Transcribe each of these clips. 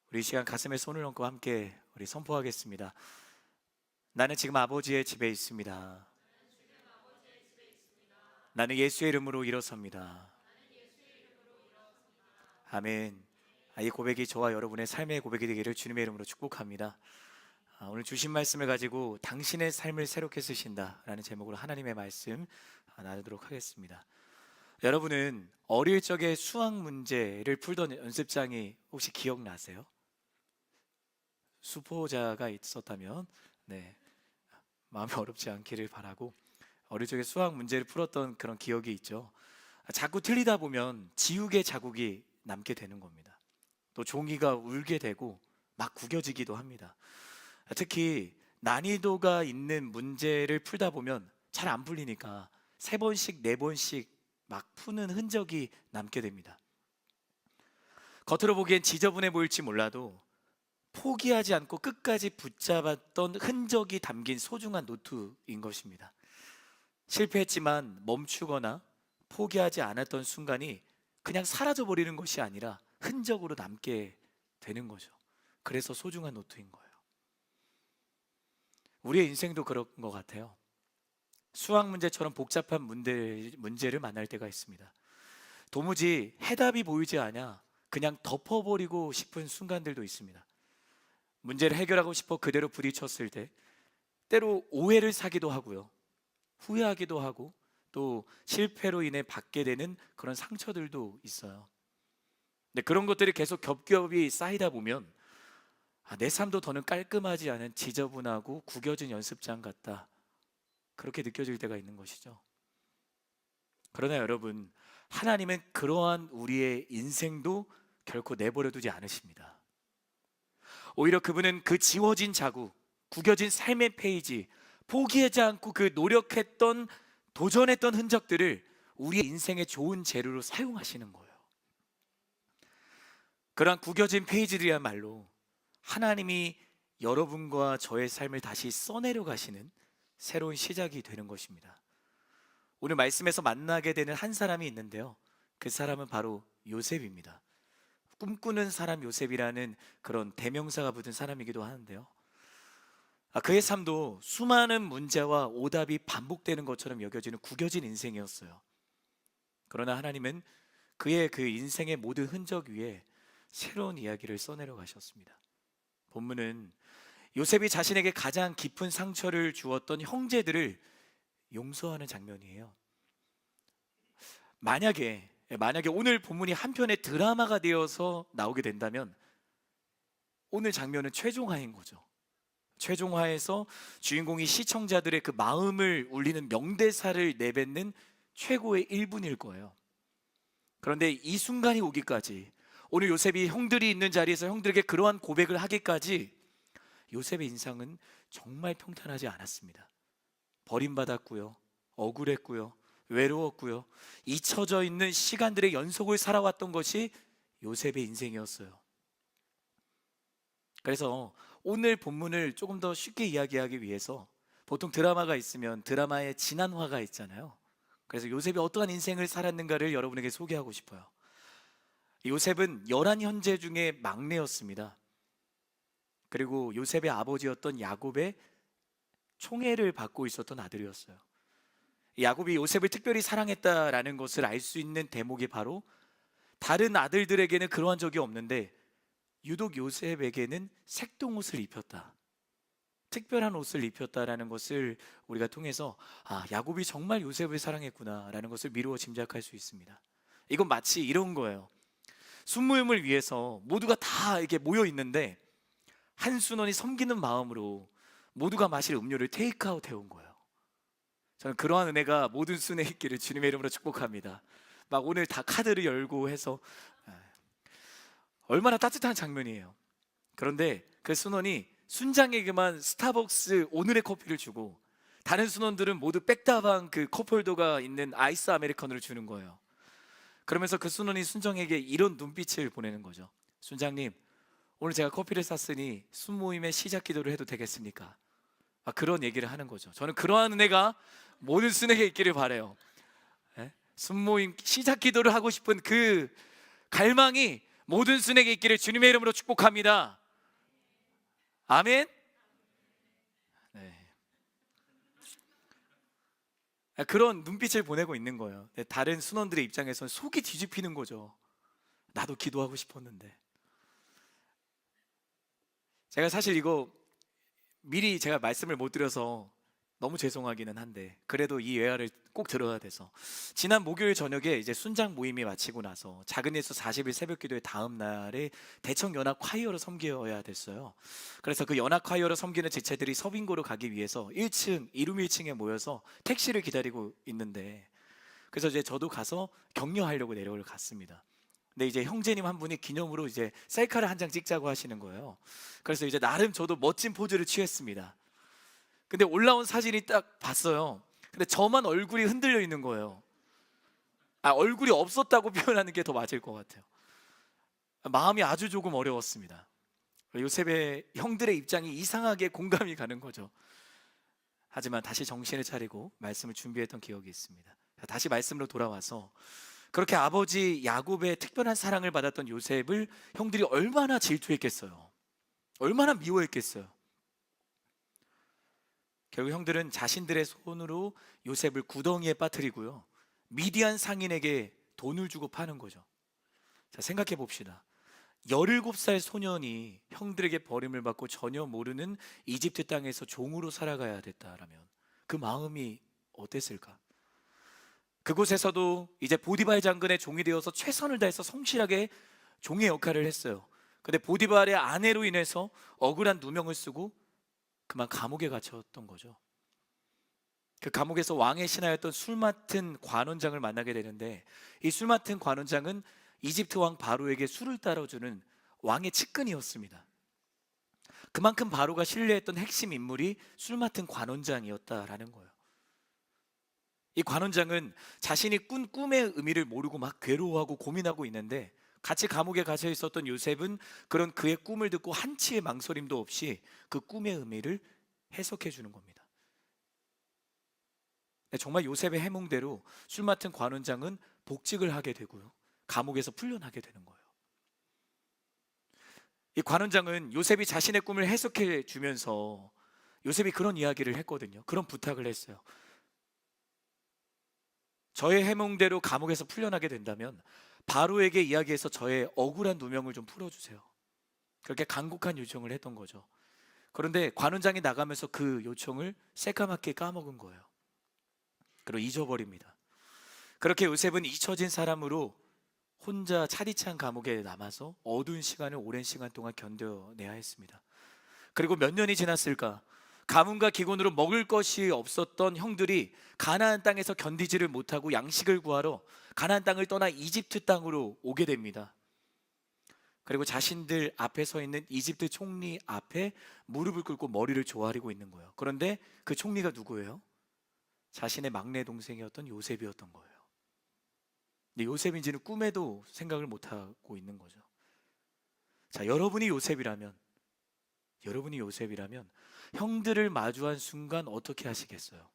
우리 이 시간 가슴에 손을 얹고 함께 우리 선포하겠습니다. 나는 지금 아버지의 집에 있습니다. 나는 예수의 이름으로 일어섭니다. 아멘. 이 고백이 저와 여러분의 삶의 고백이 되기를 주님의 이름으로 축복합니다. 오늘 주신 말씀을 가지고 당신의 삶을 새롭게 쓰신다라는 제목으로 하나님의 말씀 나누도록 하겠습니다. 여러분은 어릴 적에 수학 문제를 풀던 연습장이 혹시 기억나세요? 수포자가 있었다면 마음이 어렵지 않기를 바라고, 어릴 적에 수학 문제를 풀었던 그런 기억이 있죠. 자꾸 틀리다 보면 지우개 자국이 남게 되는 겁니다. 또 종이가 울게 되고 막 구겨지기도 합니다. 특히 난이도가 있는 문제를 풀다 보면 잘 안 풀리니까 3번씩 4번씩 막 푸는 흔적이 남게 됩니다. 겉으로 보기엔 지저분해 보일지 몰라도 포기하지 않고 끝까지 붙잡았던 흔적이 담긴 소중한 노트인 것입니다. 실패했지만 멈추거나 포기하지 않았던 순간이 그냥 사라져버리는 것이 아니라 흔적으로 남게 되는 거죠. 그래서 소중한 노트인 거예요. 우리의 인생도 그런 것 같아요. 수학 문제처럼 복잡한 문제를 만날 때가 있습니다. 도무지 해답이 보이지 않아 그냥 덮어버리고 싶은 순간들도 있습니다. 문제를 해결하고 싶어 그대로 부딪혔을 때 때로 오해를 사기도 하고요, 후회하기도 하고, 또 실패로 인해 받게 되는 그런 상처들도 있어요. 근데 그런 것들이 계속 겹겹이 쌓이다 보면 내 삶도 더는 깔끔하지 않은 지저분하고 구겨진 연습장 같다, 그렇게 느껴질 때가 있는 것이죠. 그러나 여러분, 하나님은 그러한 우리의 인생도 결코 내버려 두지 않으십니다. 오히려 그분은 그 지워진 자국, 구겨진 삶의 페이지, 포기하지 않고 그 노력했던, 도전했던 흔적들을 우리의 인생의 좋은 재료로 사용하시는 거예요. 그러한 구겨진 페이지들이야말로 하나님이 여러분과 저의 삶을 다시 써내려 가시는 새로운 시작이 되는 것입니다. 오늘 말씀에서 만나게 되는 한 사람이 있는데요, 그 사람은 바로 요셉입니다. 꿈꾸는 사람 요셉이라는 그런 대명사가 붙은 사람이기도 하는데요, 그의 삶도 수많은 문제와 오답이 반복되는 것처럼 여겨지는 구겨진 인생이었어요. 그러나 하나님은 그의 그 인생의 모든 흔적 위에 새로운 이야기를 써내려 가셨습니다. 본문은 요셉이 자신에게 가장 깊은 상처를 주었던 형제들을 용서하는 장면이에요. 만약에 오늘 본문이 한 편의 드라마가 되어서 나오게 된다면 오늘 장면은 최종화인 거죠. 최종화에서 주인공이 시청자들의 그 마음을 울리는 명대사를 내뱉는 최고의 1분일 거예요. 그런데 이 순간이 오기까지, 오늘 요셉이 형들이 있는 자리에서 형들에게 그러한 고백을 하기까지 요셉의 인생은 정말 평탄하지 않았습니다. 버림받았고요, 억울했고요, 외로웠고요, 잊혀져 있는 시간들의 연속을 살아왔던 것이 요셉의 인생이었어요. 그래서 오늘 본문을 조금 더 쉽게 이야기하기 위해서, 보통 드라마가 있으면 드라마의 진안화가 있잖아요. 그래서 요셉이 어떠한 인생을 살았는가를 여러분에게 소개하고 싶어요. 요셉은 11형제 중에 막내였습니다. 그리고 요셉의 아버지였던 야곱의 총애를 받고 있었던 아들이었어요. 야곱이 요셉을 특별히 사랑했다라는 것을 알 수 있는 대목이 바로, 다른 아들들에게는 그러한 적이 없는데 유독 요셉에게는 색동옷을 입혔다, 특별한 옷을 입혔다라는 것을 우리가 통해서 야곱이 정말 요셉을 사랑했구나라는 것을 미루어 짐작할 수 있습니다. 이건 마치 이런 거예요. 순모임을 위해서 모두가 다 이렇게 모여 있는데 한순원이 섬기는 마음으로 모두가 마실 음료를 테이크아웃 해온 거예요. 저는 그러한 은혜가 모든 순에 있기를 주님의 이름으로 축복합니다. 막 오늘 다 카드를 열고 해서 얼마나 따뜻한 장면이에요. 그런데 그 순원이 순장에게만 스타벅스 오늘의 커피를 주고, 다른 순원들은 모두 백다방 그 컵홀더가 있는 아이스 아메리카노를 주는 거예요. 그러면서 그 순원이 순정에게 이런 눈빛을 보내는 거죠. 순장님, 오늘 제가 커피를 샀으니 순모임의 시작 기도를 해도 되겠습니까? 그런 얘기를 하는 거죠. 저는 그러한 은혜가 모든 순에게 있기를 바라요. 순모임 시작 기도를 하고 싶은 그 갈망이 모든 순에게 있기를 주님의 이름으로 축복합니다. 아멘. 네. 그런 눈빛을 보내고 있는 거예요. 다른 순원들의 입장에서는 속이 뒤집히는 거죠. 나도 기도하고 싶었는데. 제가 사실 이거 미리 제가 말씀을 못 드려서 너무 죄송하기는 한데, 그래도 이 예화를 꼭 들어야 돼서, 지난 목요일 저녁에 이제 순장 모임이 마치고 나서 작은 예수 40일 새벽 기도의 다음 날에 대청 연합 콰이어로 섬겨야 됐어요. 그래서 그 연합 콰이어로 섬기는 지체들이 서빙고로 가기 위해서 1층 이룸 1층에 모여서 택시를 기다리고 있는데, 그래서 이제 저도 가서 격려하려고 내려올 갔습니다. 근데 이제 형제님 한 분이 기념으로 이제 셀카를 한 장 찍자고 하시는 거예요. 그래서 이제 나름 저도 멋진 포즈를 취했습니다. 근데 올라온 사진이 딱 봤어요. 근데 저만 얼굴이 흔들려 있는 거예요. 얼굴이 없었다고 표현하는 게 더 맞을 것 같아요. 마음이 아주 조금 어려웠습니다. 요셉의 형들의 입장이 이상하게 공감이 가는 거죠. 하지만 다시 정신을 차리고 말씀을 준비했던 기억이 있습니다. 다시 말씀으로 돌아와서, 그렇게 아버지 야곱의 특별한 사랑을 받았던 요셉을 형들이 얼마나 질투했겠어요. 얼마나 미워했겠어요. 결국 형들은 자신들의 손으로 요셉을 구덩이에 빠뜨리고요, 미디안 상인에게 돈을 주고 파는 거죠. 자, 생각해 봅시다. 17살 소년이 형들에게 버림을 받고 전혀 모르는 이집트 땅에서 종으로 살아가야 됐다라면 그 마음이 어땠을까? 그곳에서도 이제 보디발 장군의 종이 되어서 최선을 다해서 성실하게 종의 역할을 했어요. 근데 보디발의 아내로 인해서 억울한 누명을 쓰고 그만 감옥에 갇혔던 거죠. 그 감옥에서 왕의 신하였던 술 맡은 관원장을 만나게 되는데, 이 술 맡은 관원장은 이집트 왕 바로에게 술을 따라주는 왕의 측근이었습니다. 그만큼 바로가 신뢰했던 핵심 인물이 술 맡은 관원장이었다라는 거예요. 이 관원장은 자신이 꾼 꿈의 의미를 모르고 막 괴로워하고 고민하고 있는데, 같이 감옥에 갇혀 있었던 요셉은 그런 그의 꿈을 듣고 한치의 망설임도 없이 그 꿈의 의미를 해석해 주는 겁니다. 정말 요셉의 해몽대로 술 맡은 관원장은 복직을 하게 되고요, 감옥에서 풀려나게 되는 거예요. 이 관원장은 요셉이 자신의 꿈을 해석해 주면서 요셉이 그런 이야기를 했거든요. 그런 부탁을 했어요. 저의 해몽대로 감옥에서 풀려나게 된다면 바로에게 이야기해서 저의 억울한 누명을 좀 풀어주세요. 그렇게 간곡한 요청을 했던 거죠. 그런데 관원장이 나가면서 그 요청을 새까맣게 까먹은 거예요. 그리고 잊어버립니다. 그렇게 요셉은 잊혀진 사람으로 혼자 차디찬 감옥에 남아서 어두운 시간을 오랜 시간 동안 견뎌내야 했습니다. 그리고 몇 년이 지났을까? 가뭄과 기곤으로 먹을 것이 없었던 형들이 가나안 땅에서 견디지를 못하고 양식을 구하러 가나안 땅을 떠나 이집트 땅으로 오게 됩니다. 그리고 자신들 앞에 서 있는 이집트 총리 앞에 무릎을 꿇고 머리를 조아리고 있는 거예요. 그런데 그 총리가 누구예요? 자신의 막내 동생이었던 요셉이었던 거예요. 근데 요셉인지는 꿈에도 생각을 못하고 있는 거죠. 자, 여러분이 요셉이라면 형들을 마주한 순간 어떻게 하시겠어요?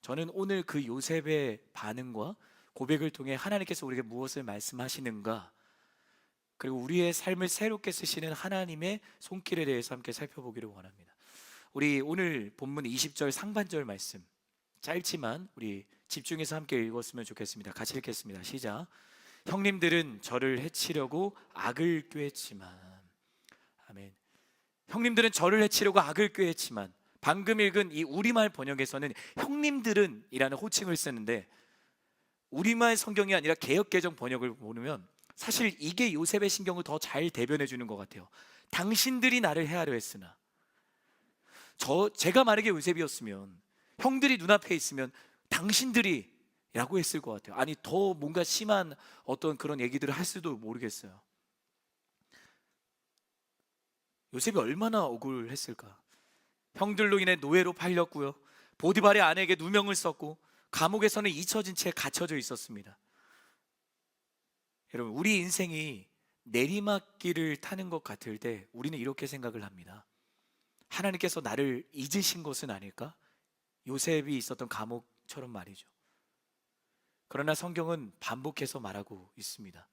저는 오늘 그 요셉의 반응과 고백을 통해 하나님께서 우리에게 무엇을 말씀하시는가, 그리고 우리의 삶을 새롭게 쓰시는 하나님의 손길에 대해서 함께 살펴보기를 원합니다. 우리 오늘 본문 20절 상반절 말씀, 짧지만 우리 집중해서 함께 읽었으면 좋겠습니다. 같이 읽겠습니다. 시작. 형님들은 저를 해치려고 악을 꾀했지만, 아멘. 형님들은 저를 해치려고 악을 꾀했지만, 방금 읽은 이 우리말 번역에서는 형님들은 이라는 호칭을 쓰는데, 우리말 성경이 아니라 개역개정 번역을 보면 사실 이게 요셉의 심경을 더 잘 대변해 주는 것 같아요. 당신들이 나를 해하려 했으나, 제가 만약에 요셉이었으면, 형들이 눈앞에 있으면 당신들이 라고 했을 것 같아요. 아니, 더 뭔가 심한 어떤 그런 얘기들을 할 수도 모르겠어요. 요셉이 얼마나 억울했을까. 형들로 인해 노예로 팔렸고요, 보디발의 아내에게 누명을 썼고 감옥에서는 잊혀진 채 갇혀져 있었습니다. 여러분, 우리 인생이 내리막길을 타는 것 같을 때 우리는 이렇게 생각을 합니다. 하나님께서 나를 잊으신 것은 아닐까? 요셉이 있었던 감옥처럼 말이죠. 그러나 성경은 반복해서 말하고 있습니다.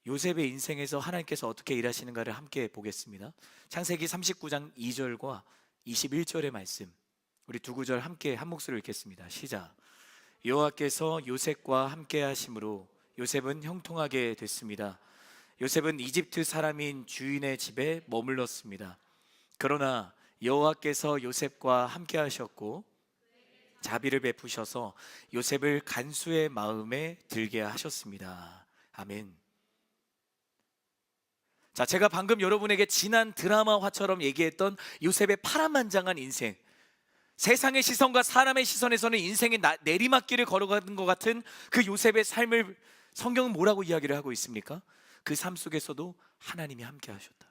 요셉의 인생에서 하나님께서 어떻게 일하시는가를 함께 보겠습니다. 창세기 39장 2절과 21절의 말씀, 우리 두 구절 함께 한 목소리로 읽겠습니다. 시작. 여호와께서 요셉과 함께 하심으로 요셉은 형통하게 됐습니다. 요셉은 이집트 사람인 주인의 집에 머물렀습니다. 그러나 여호와께서 요셉과 함께 하셨고 자비를 베푸셔서 요셉을 간수의 마음에 들게 하셨습니다. 아멘. 자, 제가 방금 여러분에게 지난 드라마화처럼 얘기했던 요셉의 파란만장한 인생, 세상의 시선과 사람의 시선에서는 인생의 내리막길을 걸어가는 것 같은 그 요셉의 삶을 성경은 뭐라고 이야기를 하고 있습니까? 그 삶 속에서도 하나님이 함께 하셨다.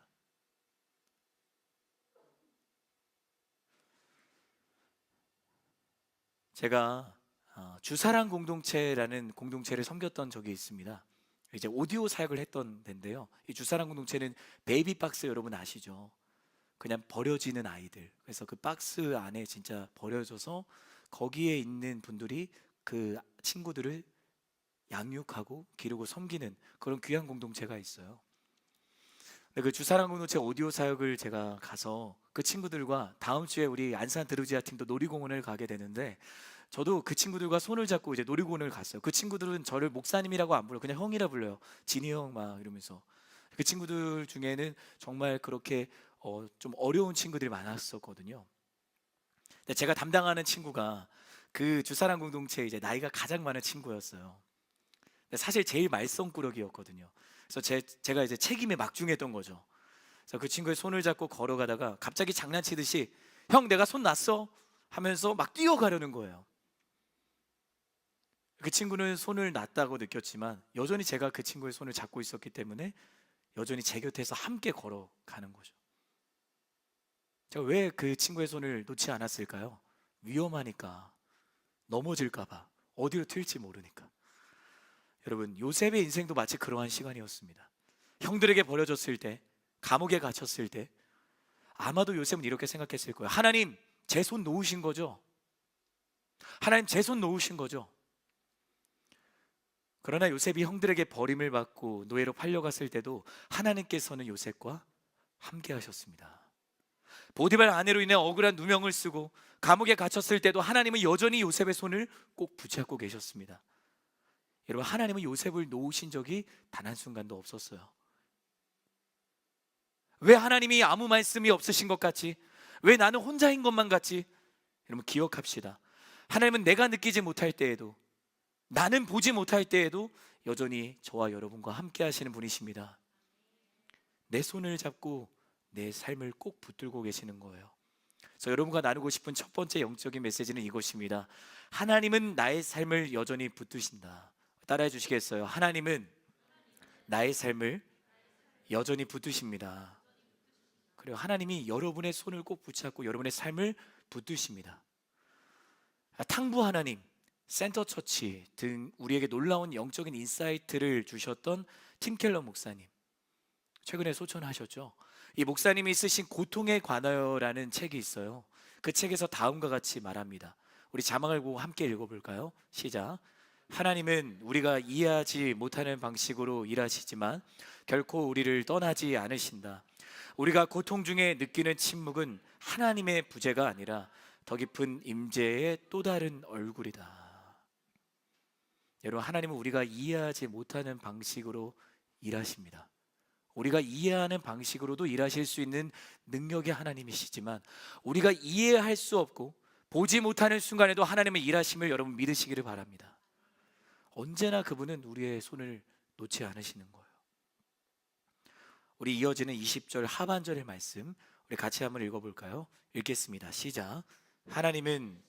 제가 주사랑 공동체라는 공동체를 섬겼던 적이 있습니다. 이제 오디오 사역을 했던 데인데요. 이 주사랑 공동체는 베이비박스 여러분 아시죠? 그냥 버려지는 아이들. 그래서 그 박스 안에 진짜 버려져서 거기에 있는 분들이 그 친구들을 양육하고 기르고 섬기는 그런 귀한 공동체가 있어요. 근데 그 주사랑 공동체 오디오 사역을 제가 가서 그 친구들과 다음 주에 우리 안산 드루지아 팀도 놀이공원을 가게 되는데, 저도 그 친구들과 손을 잡고 이제 놀이공원을 갔어요. 그 친구들은 저를 목사님이라고 안 불러요. 그냥 형이라 불러요. 진이 형 막 이러면서. 그 친구들 중에는 정말 그렇게 좀 어려운 친구들이 많았었거든요. 근데 제가 담당하는 친구가 그 주사랑 공동체 이제 나이가 가장 많은 친구였어요. 근데 사실 제일 말썽꾸러기였거든요. 그래서 제가 이제 책임에 막중했던 거죠. 그래서 그 친구의 손을 잡고 걸어가다가 갑자기 장난치듯이 형 내가 손 놨어 하면서 막 뛰어가려는 거예요. 그 친구는 손을 놨다고 느꼈지만 여전히 제가 그 친구의 손을 잡고 있었기 때문에 여전히 제 곁에서 함께 걸어가는 거죠. 제가 왜 그 친구의 손을 놓지 않았을까요? 위험하니까, 넘어질까봐, 어디로 튈지 모르니까. 여러분, 요셉의 인생도 마치 그러한 시간이었습니다. 형들에게 버려졌을 때, 감옥에 갇혔을 때 아마도 요셉은 이렇게 생각했을 거예요. 하나님, 제 손 놓으신 거죠? 하나님, 제 손 놓으신 거죠? 그러나 요셉이 형들에게 버림을 받고 노예로 팔려갔을 때도 하나님께서는 요셉과 함께 하셨습니다. 보디발 아내로 인해 억울한 누명을 쓰고 감옥에 갇혔을 때도 하나님은 여전히 요셉의 손을 꼭 붙잡고 계셨습니다. 여러분, 하나님은 요셉을 놓으신 적이 단 한순간도 없었어요. 왜 하나님이 아무 말씀이 없으신 것 같지? 왜 나는 혼자인 것만 같지? 여러분, 기억합시다. 하나님은 내가 느끼지 못할 때에도, 나는 보지 못할 때에도 여전히 저와 여러분과 함께 하시는 분이십니다. 내 손을 잡고 내 삶을 꼭 붙들고 계시는 거예요. 그래서 여러분과 나누고 싶은 첫 번째 영적인 메시지는 이것입니다. 하나님은 나의 삶을 여전히 붙드신다. 따라해 주시겠어요? 하나님은 나의 삶을 여전히 붙드십니다. 그리고 하나님이 여러분의 손을 꼭 붙잡고 여러분의 삶을 붙드십니다. 탕부 하나님, 센터 처치 등 우리에게 놀라운 영적인 인사이트를 주셨던 팀 켈러 목사님, 최근에 소천하셨죠. 이 목사님이 쓰신 고통에 관하여라는 책이 있어요. 그 책에서 다음과 같이 말합니다. 우리 자막을 보고 함께 읽어볼까요? 시작. 하나님은 우리가 이해하지 못하는 방식으로 일하시지만 결코 우리를 떠나지 않으신다. 우리가 고통 중에 느끼는 침묵은 하나님의 부재가 아니라 더 깊은 임재의 또 다른 얼굴이다. 여러분, 하나님은 우리가 이해하지 못하는 방식으로 일하십니다. 우리가 이해하는 방식으로도 일하실 수 있는 능력의 하나님이시지만 우리가 이해할 수 없고 보지 못하는 순간에도 하나님의 일하심을 여러분 믿으시기를 바랍니다. 언제나 그분은 우리의 손을 놓지 않으시는 거예요. 우리 이어지는 20절 하반절의 말씀 우리 같이 한번 읽어볼까요? 읽겠습니다. 시작. 하나님은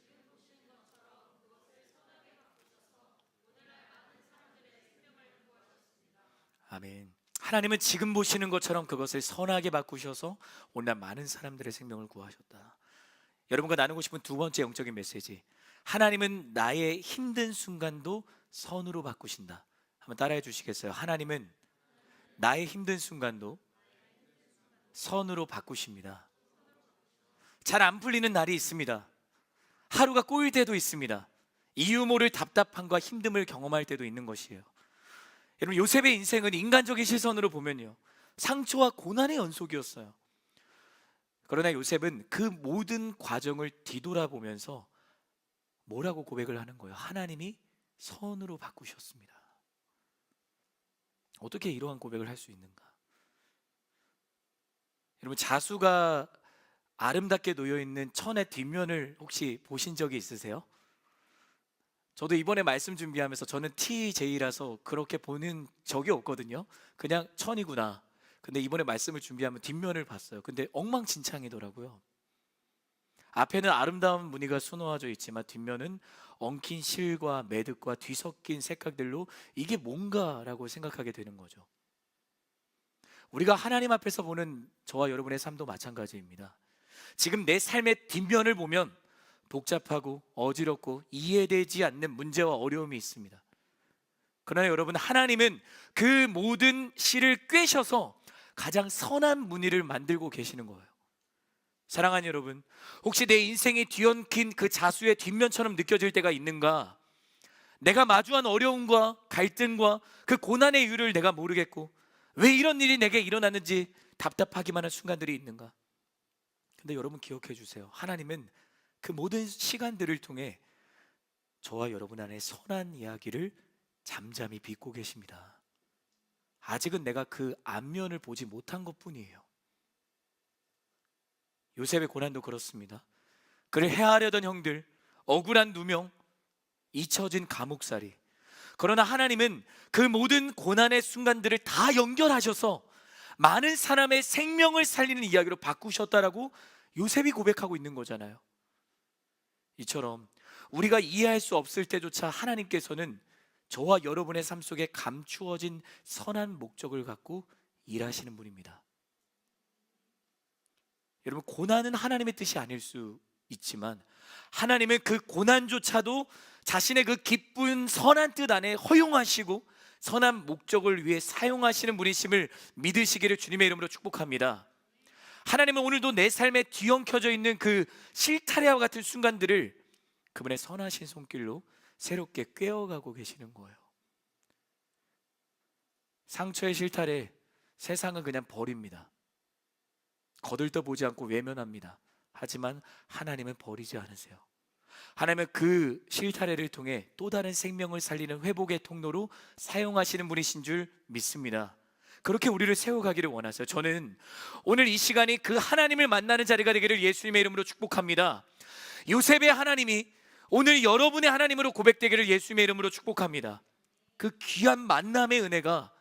아멘. 하나님은 지금 보시는 것처럼 그것을 선하게 바꾸셔서 오늘 많은 사람들의 생명을 구하셨다. 여러분과 나누고 싶은 두 번째 영적인 메시지, 하나님은 나의 힘든 순간도 선으로 바꾸신다. 한번 따라해 주시겠어요? 하나님은 나의 힘든 순간도 선으로 바꾸십니다. 잘 안 풀리는 날이 있습니다. 하루가 꼬일 때도 있습니다. 이유 모를 답답함과 힘듦을 경험할 때도 있는 것이에요. 여러분, 요셉의 인생은 인간적인 시선으로 보면요, 상처와 고난의 연속이었어요. 그러나 요셉은 그 모든 과정을 뒤돌아보면서 뭐라고 고백을 하는 거예요? 하나님이 선으로 바꾸셨습니다. 어떻게 이러한 고백을 할 수 있는가? 여러분, 자수가 아름답게 놓여있는 천의 뒷면을 혹시 보신 적이 있으세요? 저도 이번에 말씀 준비하면서 저는 TJ라서 그렇게 보는 적이 없거든요. 그냥 천이구나. 근데 이번에 말씀을 준비하면 뒷면을 봤어요. 근데 엉망진창이더라고요. 앞에는 아름다운 무늬가 수놓아져 있지만 뒷면은 엉킨 실과 매듭과 뒤섞인 색깔들로 이게 뭔가라고 생각하게 되는 거죠. 우리가 하나님 앞에서 보는 저와 여러분의 삶도 마찬가지입니다. 지금 내 삶의 뒷면을 보면 복잡하고 어지럽고 이해되지 않는 문제와 어려움이 있습니다. 그러나 여러분, 하나님은 그 모든 실을 꿰셔서 가장 선한 무늬를 만들고 계시는 거예요. 사랑하는 여러분, 혹시 내 인생이 뒤엉킨 그 자수의 뒷면처럼 느껴질 때가 있는가? 내가 마주한 어려움과 갈등과 그 고난의 이유를 내가 모르겠고 왜 이런 일이 내게 일어났는지 답답하기만 한 순간들이 있는가? 근데 여러분, 기억해 주세요. 하나님은 그 모든 시간들을 통해 저와 여러분 안에 선한 이야기를 잠잠히 빚고 계십니다. 아직은 내가 그 앞면을 보지 못한 것뿐이에요. 요셉의 고난도 그렇습니다. 그를 해하려던 형들, 억울한 누명, 잊혀진 감옥살이. 그러나 하나님은 그 모든 고난의 순간들을 다 연결하셔서 많은 사람의 생명을 살리는 이야기로 바꾸셨다라고 요셉이 고백하고 있는 거잖아요. 이처럼 우리가 이해할 수 없을 때조차 하나님께서는 저와 여러분의 삶 속에 감추어진 선한 목적을 갖고 일하시는 분입니다. 여러분, 고난은 하나님의 뜻이 아닐 수 있지만 하나님은 그 고난조차도 자신의 그 기쁜 선한 뜻 안에 허용하시고 선한 목적을 위해 사용하시는 분이심을 믿으시기를 주님의 이름으로 축복합니다. 하나님은 오늘도 내 삶에 뒤엉켜져 있는 그 실타래와 같은 순간들을 그분의 선하신 손길로 새롭게 꿰어가고 계시는 거예요. 상처의 실타래, 세상은 그냥 버립니다. 거들떠보지 않고 외면합니다. 하지만 하나님은 버리지 않으세요. 하나님은 그 실타래를 통해 또 다른 생명을 살리는 회복의 통로로 사용하시는 분이신 줄 믿습니다. 그렇게 우리를 세워가기를 원하세요. 저는 오늘 이 시간이 그 하나님을 만나는 자리가 되기를 예수님의 이름으로 축복합니다. 요셉의 하나님이 오늘 여러분의 하나님으로 고백되기를 예수님의 이름으로 축복합니다. 그 귀한 만남의 은혜가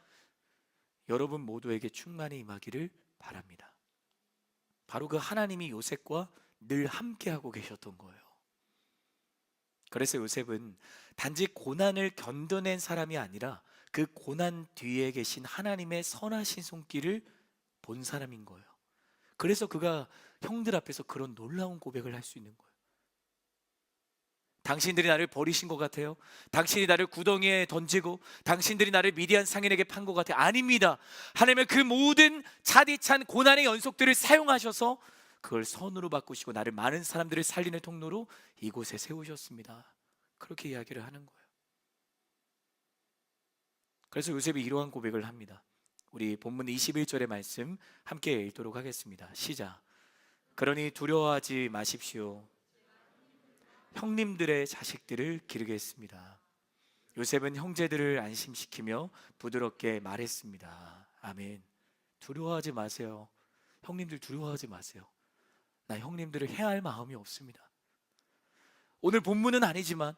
여러분 모두에게 충만히 임하기를 바랍니다. 바로 그 하나님이 요셉과 늘 함께하고 계셨던 거예요. 그래서 요셉은 단지 고난을 견뎌낸 사람이 아니라 그 고난 뒤에 계신 하나님의 선하신 손길을 본 사람인 거예요. 그래서 그가 형들 앞에서 그런 놀라운 고백을 할 수 있는 거예요. 당신들이 나를 버리신 것 같아요? 당신이 나를 구덩이에 던지고 당신들이 나를 미디안 상인에게 판 것 같아요? 아닙니다. 하나님은 그 모든 차디찬 고난의 연속들을 사용하셔서 그걸 선으로 바꾸시고 나를 많은 사람들을 살리는 통로로 이곳에 세우셨습니다. 그렇게 이야기를 하는 거예요. 그래서 요셉이 이러한 고백을 합니다. 우리 본문 21절의 말씀 함께 읽도록 하겠습니다. 시작. 그러니 두려워하지 마십시오. 형님들의 자식들을 기르겠습니다. 요셉은 형제들을 안심시키며 부드럽게 말했습니다. 아멘. 두려워하지 마세요. 형님들 두려워하지 마세요. 나 형님들을 해할 마음이 없습니다. 오늘 본문은 아니지만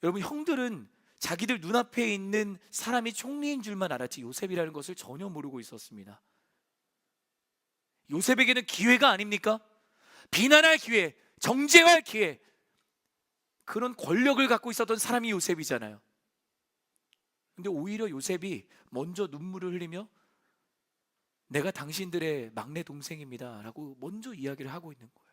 여러분, 형들은 자기들 눈앞에 있는 사람이 총리인 줄만 알았지 요셉이라는 것을 전혀 모르고 있었습니다. 요셉에게는 기회가 아닙니까? 비난할 기회, 정죄할 기회, 그런 권력을 갖고 있었던 사람이 요셉이잖아요. 근데 오히려 요셉이 먼저 눈물을 흘리며 내가 당신들의 막내 동생입니다 라고 먼저 이야기를 하고 있는 거예요.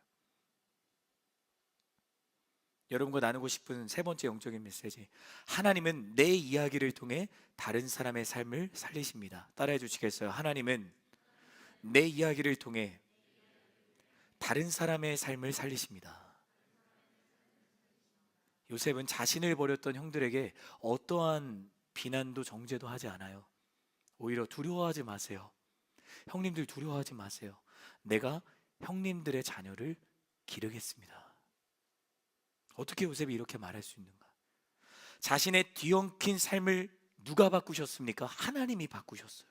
여러분과 나누고 싶은 세 번째 영적인 메시지, 하나님은 내 이야기를 통해 다른 사람의 삶을 살리십니다. 따라해 주시겠어요? 하나님은 내 이야기를 통해 다른 사람의 삶을 살리십니다. 요셉은 자신을 버렸던 형들에게 어떠한 비난도 정죄도 하지 않아요. 오히려 두려워하지 마세요. 형님들 두려워하지 마세요. 내가 형님들의 자녀를 기르겠습니다. 어떻게 요셉이 이렇게 말할 수 있는가? 자신의 뒤엉킨 삶을 누가 바꾸셨습니까? 하나님이 바꾸셨어요.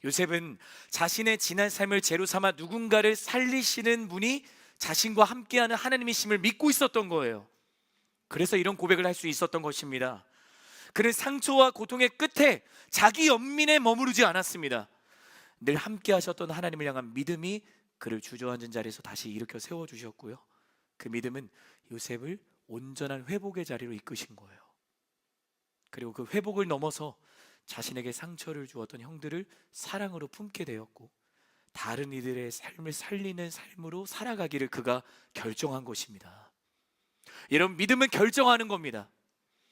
요셉은 자신의 지난 삶을 제로 삼아 누군가를 살리시는 분이 자신과 함께하는 하나님이심을 믿고 있었던 거예요. 그래서 이런 고백을 할 수 있었던 것입니다. 그는 상처와 고통의 끝에 자기 연민에 머무르지 않았습니다. 늘 함께 하셨던 하나님을 향한 믿음이 그를 주저앉은 자리에서 다시 일으켜 세워주셨고요. 그 믿음은 요셉을 온전한 회복의 자리로 이끄신 거예요. 그리고 그 회복을 넘어서 자신에게 상처를 주었던 형들을 사랑으로 품게 되었고, 다른 이들의 삶을 살리는 삶으로 살아가기를 그가 결정한 것입니다. 여러분, 믿음은 결정하는 겁니다.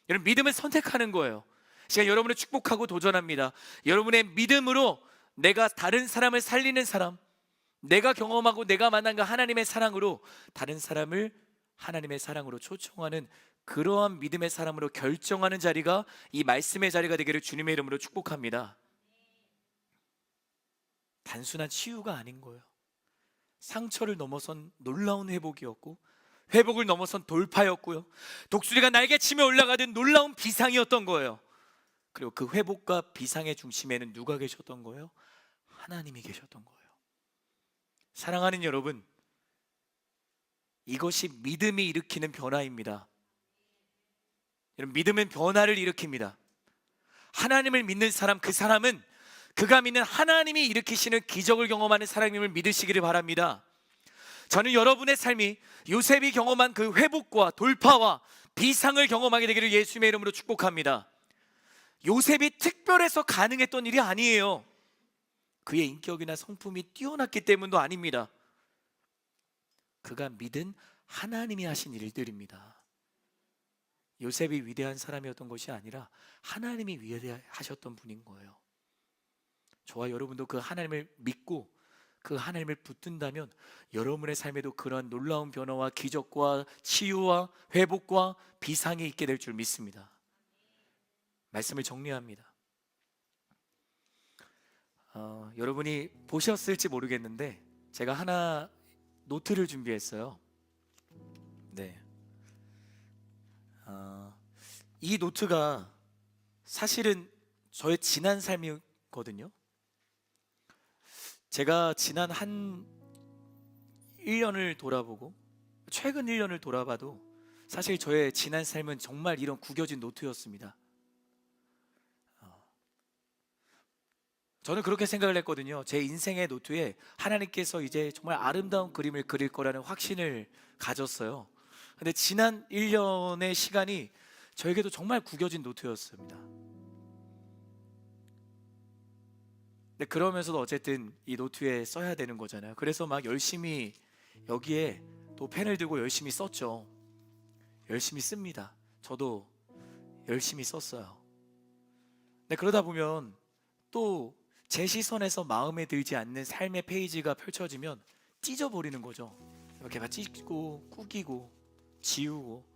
여러분, 믿음은 선택하는 거예요. 제가 여러분을 축복하고 도전합니다. 여러분의 믿음으로 내가 다른 사람을 살리는 사람, 내가 경험하고 내가 만난 그 하나님의 사랑으로 다른 사람을 하나님의 사랑으로 초청하는 그러한 믿음의 사람으로 결정하는 자리가 이 말씀의 자리가 되기를 주님의 이름으로 축복합니다. 단순한 치유가 아닌 거예요. 상처를 넘어선 놀라운 회복이었고, 회복을 넘어선 돌파였고요, 독수리가 날개치며 올라가던 놀라운 비상이었던 거예요. 그리고 그 회복과 비상의 중심에는 누가 계셨던 거예요? 하나님이 계셨던 거예요. 사랑하는 여러분, 이것이 믿음이 일으키는 변화입니다. 여러분, 믿음은 변화를 일으킵니다. 하나님을 믿는 사람, 그 사람은 그가 믿는 하나님이 일으키시는 기적을 경험하는 사람임을 믿으시기를 바랍니다. 저는 여러분의 삶이 요셉이 경험한 그 회복과 돌파와 비상을 경험하게 되기를 예수님의 이름으로 축복합니다. 요셉이 특별해서 가능했던 일이 아니에요. 그의 인격이나 성품이 뛰어났기 때문도 아닙니다. 그가 믿은 하나님이 하신 일들입니다. 요셉이 위대한 사람이었던 것이 아니라 하나님이 위대하셨던 분인 거예요. 저와 여러분도 그 하나님을 믿고 그 하나님을 붙든다면 여러분의 삶에도 그러한 놀라운 변화와 기적과 치유와 회복과 비상이 있게 될 줄 믿습니다. 말씀을 정리합니다. 여러분이 보셨을지 모르겠는데 제가 하나 노트를 준비했어요. 네. 이 노트가 사실은 저의 지난 삶이거든요. 제가 지난 한 1년을 돌아보고 최근 1년을 돌아봐도 사실 저의 지난 삶은 정말 이런 구겨진 노트였습니다. 저는 그렇게 생각을 했거든요. 제 인생의 노트에 하나님께서 이제 정말 아름다운 그림을 그릴 거라는 확신을 가졌어요. 근데 지난 1년의 시간이 저에게도 정말 구겨진 노트였습니다. 근데 그러면서도 어쨌든 이 노트에 써야 되는 거잖아요. 그래서 막 열심히 여기에 또 펜을 들고 열심히 썼죠. 열심히 씁니다. 저도 열심히 썼어요. 근데 그러다 보면 또 제 시선에서 마음에 들지 않는 삶의 페이지가 펼쳐지면 찢어버리는 거죠. 이렇게 막 찢고 꾸기고 지우고.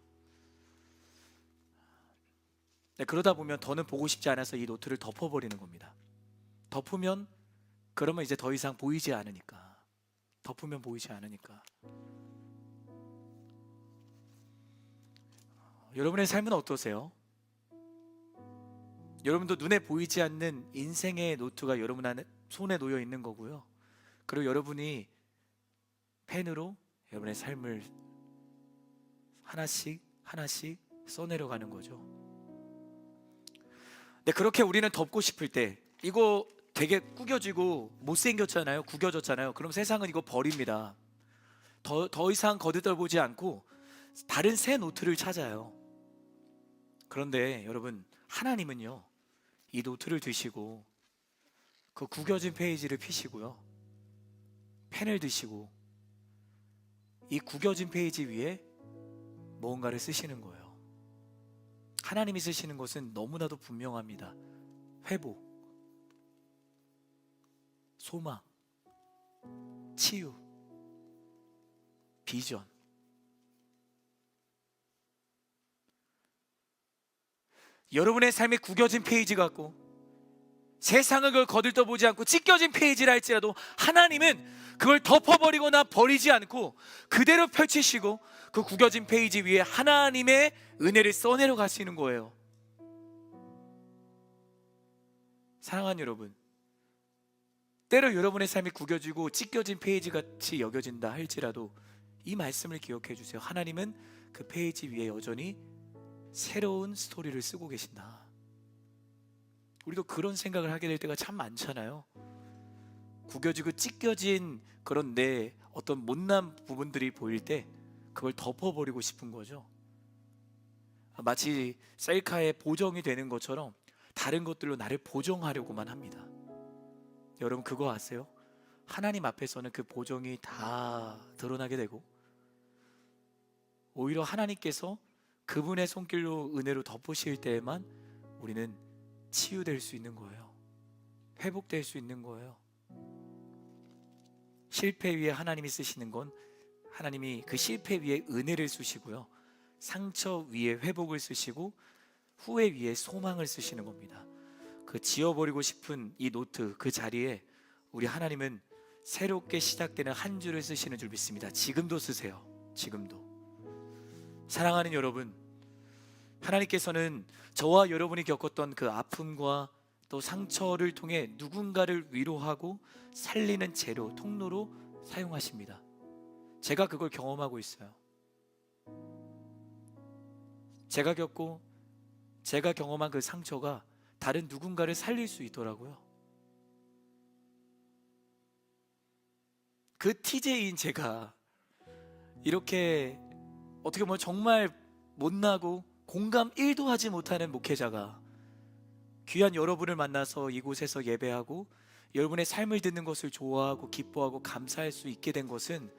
그러다 보면 더는 보고 싶지 않아서 이 노트를 덮어버리는 겁니다. 덮으면 그러면 이제 더 이상 보이지 않으니까. 덮으면 보이지 않으니까. 여러분의 삶은 어떠세요? 여러분도 눈에 보이지 않는 인생의 노트가 여러분 안에 손에 놓여 있는 거고요. 그리고 여러분이 펜으로 여러분의 삶을 하나씩 하나씩 써내려가는 거죠. 근데 그렇게 우리는 덮고 싶을 때 이거 되게 구겨지고 못생겼잖아요. 구겨졌잖아요. 그럼 세상은 이거 버립니다. 더 이상 거들떠보지 않고 다른 새 노트를 찾아요. 그런데 여러분, 하나님은요, 이 노트를 드시고 그 구겨진 페이지를 펴시고요, 펜을 드시고 이 구겨진 페이지 위에 무언가를 쓰시는 거예요. 하나님이 쓰시는 것은 너무나도 분명합니다. 회복, 소망, 치유, 비전. 여러분의 삶에 구겨진 페이지 같고 세상은 그걸 거들떠보지 않고 찢겨진 페이지라 할지라도 하나님은 그걸 덮어버리거나 버리지 않고 그대로 펼치시고 그 구겨진 페이지 위에 하나님의 은혜를 써내려 가시는 거예요. 사랑하는 여러분, 때로 여러분의 삶이 구겨지고 찢겨진 페이지 같이 여겨진다 할지라도 이 말씀을 기억해 주세요. 하나님은 그 페이지 위에 여전히 새로운 스토리를 쓰고 계신다. 우리도 그런 생각을 하게 될 때가 참 많잖아요. 구겨지고 찢겨진 그런 내 어떤 못난 부분들이 보일 때 그걸 덮어버리고 싶은 거죠. 마치 셀카에 보정이 되는 것처럼 다른 것들로 나를 보정하려고만 합니다. 여러분 그거 아세요? 하나님 앞에서는 그 보정이 다 드러나게 되고 오히려 하나님께서 그분의 손길로 은혜로 덮으실 때에만 우리는 치유될 수 있는 거예요. 회복될 수 있는 거예요. 실패 위에 하나님이 쓰시는 건 하나님이 그 실패 위에 은혜를 쓰시고요, 상처 위에 회복을 쓰시고 후회 위에 소망을 쓰시는 겁니다. 그 지워버리고 싶은 이 노트 그 자리에 우리 하나님은 새롭게 시작되는 한 줄을 쓰시는 줄 믿습니다. 지금도 쓰세요. 지금도. 사랑하는 여러분, 하나님께서는 저와 여러분이 겪었던 그 아픔과 또 상처를 통해 누군가를 위로하고 살리는 재료, 통로로 사용하십니다. 제가 그걸 경험하고 있어요. 제가 겪고 제가 경험한 그 상처가 다른 누군가를 살릴 수 있더라고요. 그 TJ인 제가 이렇게 어떻게 보면 정말 못나고 공감 1도 하지 못하는 목회자가 귀한 여러분을 만나서 이곳에서 예배하고 여러분의 삶을 듣는 것을 좋아하고 기뻐하고 감사할 수 있게 된 것은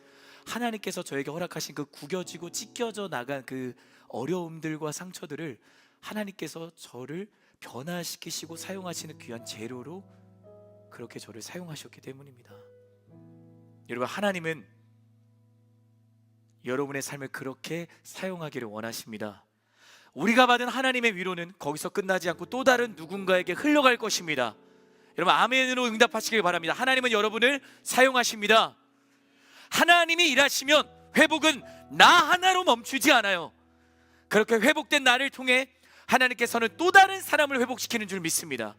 하나님께서 저에게 허락하신 그 구겨지고 찢겨져 나간 그 어려움들과 상처들을 하나님께서 저를 변화시키시고 사용하시는 귀한 재료로 그렇게 저를 사용하셨기 때문입니다. 여러분, 하나님은 여러분의 삶을 그렇게 사용하기를 원하십니다. 우리가 받은 하나님의 위로는 거기서 끝나지 않고 또 다른 누군가에게 흘러갈 것입니다. 여러분 아멘으로 응답하시길 바랍니다. 하나님은 여러분을 사용하십니다. 하나님이 일하시면 회복은 나 하나로 멈추지 않아요. 그렇게 회복된 나를 통해 하나님께서는 또 다른 사람을 회복시키는 줄 믿습니다.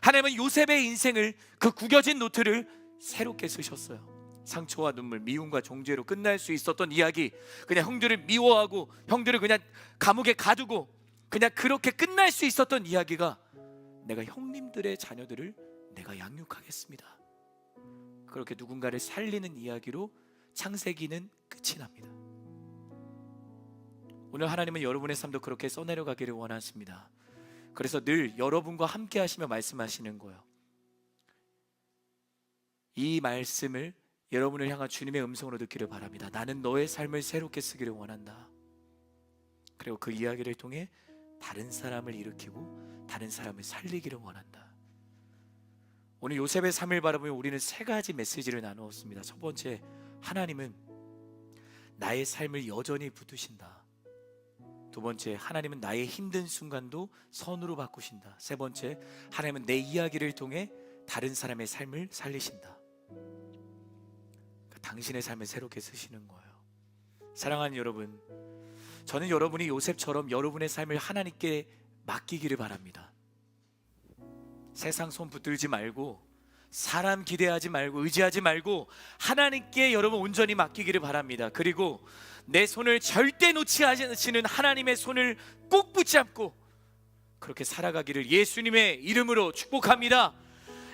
하나님은 요셉의 인생을, 그 구겨진 노트를 새롭게 쓰셨어요. 상처와 눈물, 미움과 정죄로 끝날 수 있었던 이야기, 그냥 형들을 미워하고 형들을 그냥 감옥에 가두고 그냥 그렇게 끝날 수 있었던 이야기가 내가 형님들의 자녀들을 내가 양육하겠습니다, 그렇게 누군가를 살리는 이야기로 창세기는 끝이 납니다. 오늘 하나님은 여러분의 삶도 그렇게 써내려가기를 원하십니다. 그래서 늘 여러분과 함께 하시며 말씀하시는 거예요. 이 말씀을 여러분을 향한 주님의 음성으로 듣기를 바랍니다. 나는 너의 삶을 새롭게 쓰기를 원한다. 그리고 그 이야기를 통해 다른 사람을 일으키고 다른 사람을 살리기를 원한다. 오늘 요셉의 삶을 바라보며 우리는 세 가지 메시지를 나누었습니다. 첫 번째, 하나님은 나의 삶을 여전히 붙드신다. 두 번째, 하나님은 나의 힘든 순간도 선으로 바꾸신다. 세 번째, 하나님은 내 이야기를 통해 다른 사람의 삶을 살리신다. 당신의 삶을 새롭게 쓰시는 거예요. 사랑하는 여러분, 저는 여러분이 요셉처럼 여러분의 삶을 하나님께 맡기기를 바랍니다. 세상 손 붙들지 말고, 사람 기대하지 말고, 의지하지 말고 하나님께 여러분 온전히 맡기기를 바랍니다. 그리고 내 손을 절대 놓지 않으시는 하나님의 손을 꼭 붙잡고 그렇게 살아가기를 예수님의 이름으로 축복합니다.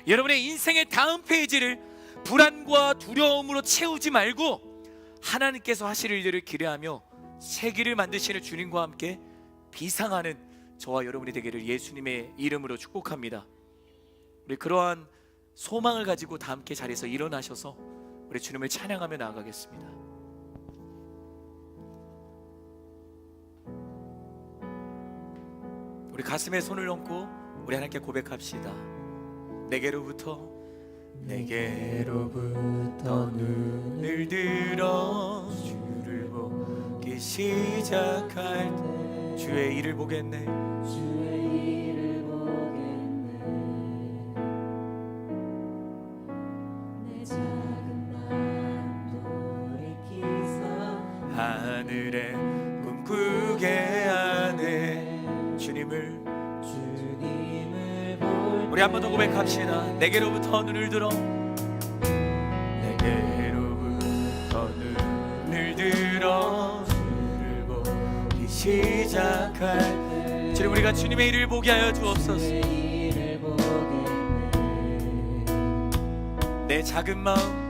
여러분의 인생의 다음 페이지를 불안과 두려움으로 채우지 말고 하나님께서 하실 일들을 기대하며 새 길을 만드시는 주님과 함께 비상하는 저와 여러분이 되기를 예수님의 이름으로 축복합니다. 우리 그러한 소망을 가지고 다 함께 자리에서 일어나셔서 우리 주님을 찬양하며 나아가겠습니다. 우리 가슴에 손을 얹고 우리 하나님께 고백합시다. 내게로부터 눈을 들어 주를 보기 시작할 때 주의 일을 보겠네. 하늘에 꿈꾸게 하네. 주님을 우리 한 번 더 고백합시다. 내게로부터 눈을 들어, 내게로부터 눈을 들어 주를 보기 시작할 때 주님, 우리가 주님의 일을 보게 하여 주옵소서. 내 작은 마음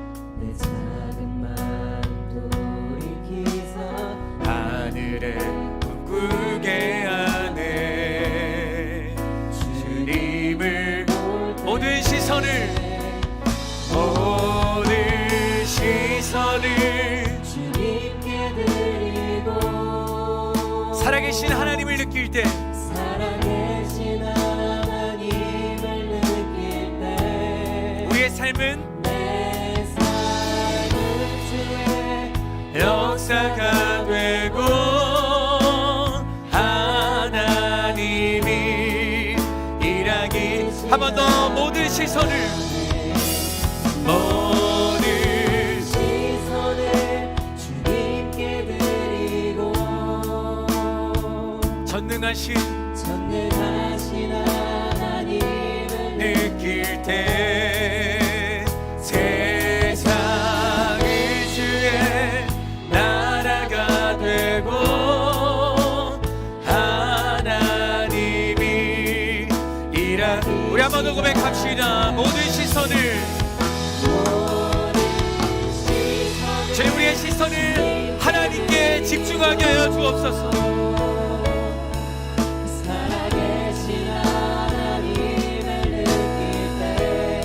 돌이키서 하늘에 꿈꾸게 하네. 주님을 모든 시선을 주님께 드리고 살아계신 하나님을 느낄 때 우리의 삶은 주의 역사가 되고 하나님이 일하기. 한 번 더 모든 시선을 주님께 드리고 전능하신 하나님을 느낄 때 세상이 주의 나라가 되고 하나님이 일하. 우리 한 번 더 고백합시다. 모든 시선을 주님, 우리의 시선을 하나님께 집중하게 하여 주옵소서.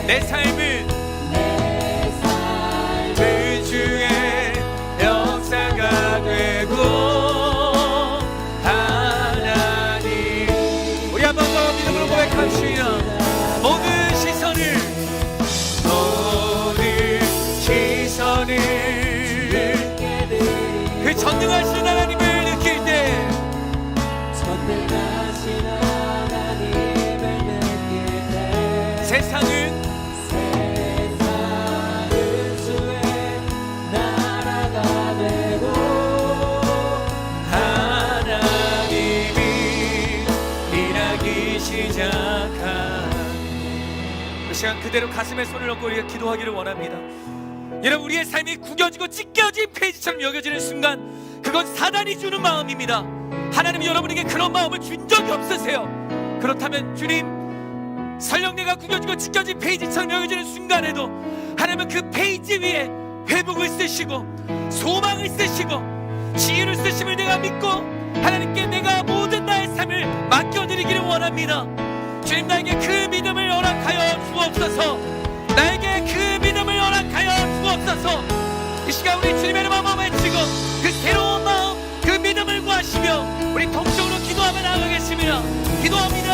내 삶은 그 주의 역사가 되고 하나님. 우리 한 번 더 믿음으로 고백합시다. 모든 시선을 그 전능하신 하나님을 느낄 때 세상은 주의 나라가 되고 하나님이 일하기 시작한 그 시간 그대로 가슴에 손을 얹고 우리가 기도하기를 원합니다. 여러분, 우리의 삶이 구겨지고 찢겨진 페이지처럼 여겨지는 순간 그건 사단이 주는 마음입니다. 하나님이 여러분에게 그런 마음을 준 적이 없으세요. 그렇다면 주님, 설령내가 구겨지고 찢겨진 페이지처럼 여겨지는 순간에도 하나님은 그 페이지 위에 회복을 쓰시고 소망을 쓰시고 지혜를 쓰심을 내가 믿고 하나님께 내가 모든 나의 삶을 맡겨드리기를 원합니다. 주님, 나에게 그 믿음을 허락하여 주옵소서. 나에게 그 믿음을 허락하여 주옵소서. 이 시간 우리 주님의 이름 한번 외치고 그 새로운 마음, 그 믿음을 구하시며 우리 통성으로 기도하며 나아가겠습니다. 기도합니다.